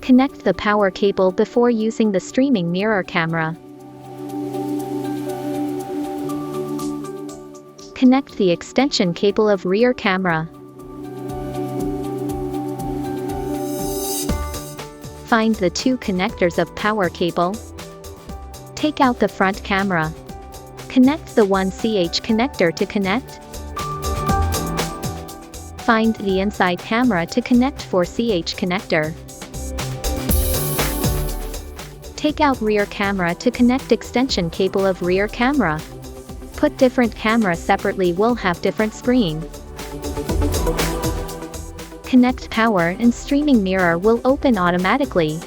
Connect the power cable before using the streaming mirror camera. Connect the extension cable of rear camera. Find the two connectors of power cable. Take out the front camera. Connect the 1ch connector to connect. Find the inside camera to connect 4ch connector. Take out rear camera to connect extension cable of rear camera. Put different camera separately will have different screen. Connect power and streaming mirror will open automatically.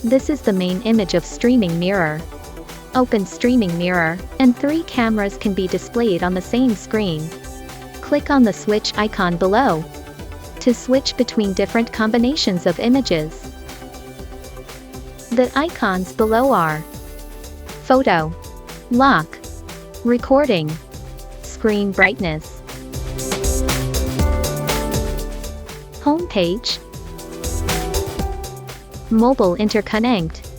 This is the main image of streaming mirror. Open streaming mirror, and 3 cameras can be displayed on the same screen. Click on the switch icon below to switch between different combinations of images. The icons below are photo, lock, recording, screen brightness, home page, mobile interconnect.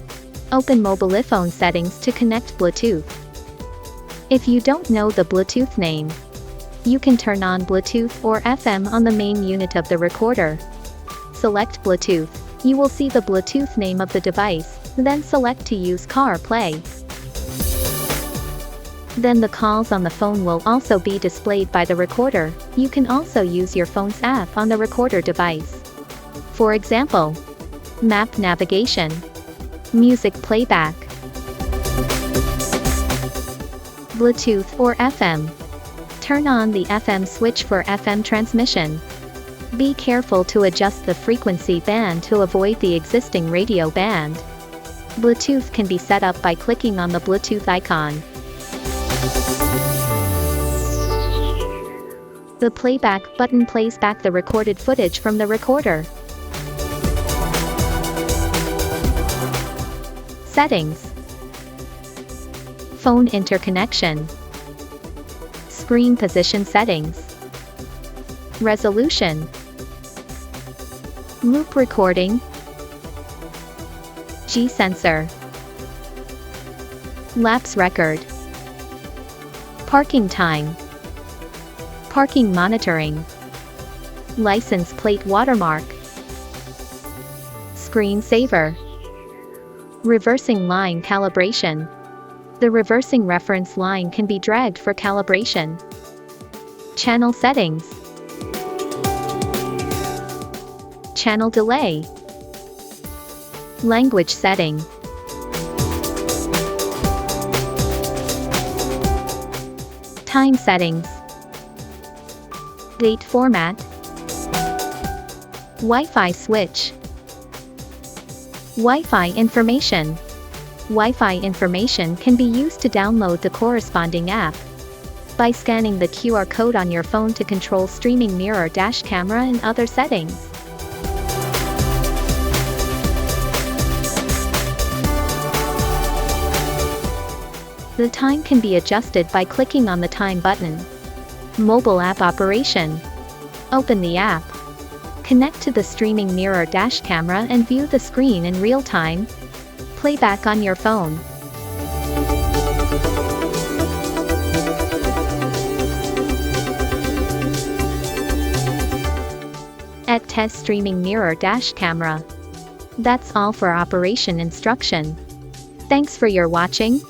Open mobile phone settings to connect Bluetooth. If you don't know the Bluetooth name, you can turn on Bluetooth or FM on the main unit of the recorder. Select Bluetooth. You will see the Bluetooth name of the device, then select to use CarPlay. Then the calls on the phone will also be displayed by the recorder. You can also use your phone's app on the recorder device. For example, map navigation, music playback, Bluetooth or FM. Turn on the FM switch for FM transmission. Be careful to adjust the frequency band to avoid the existing radio band. Bluetooth can be set up by clicking on the Bluetooth icon. The playback button plays back the recorded footage from the recorder. Settings. Phone interconnection. Screen position settings. Resolution. Loop recording. G-sensor. Lapse record. Parking time. Parking monitoring. License plate watermark. Screensaver. Reversing line calibration. The reversing reference line can be dragged for calibration. Channel settings. Channel delay. Language setting. Time settings. Date format. Wi-Fi switch. Wi-Fi information. Wi-Fi information can be used to download the corresponding app by scanning the QR code on your phone to control streaming mirror dash camera and other settings. The time can be adjusted by clicking on the time button. Mobile app operation. Open the app. Connect to the streaming mirror dash camera and view the screen in real time. Playback on your phone. At test streaming mirror dash camera. That's all for operation instruction. Thanks for your watching.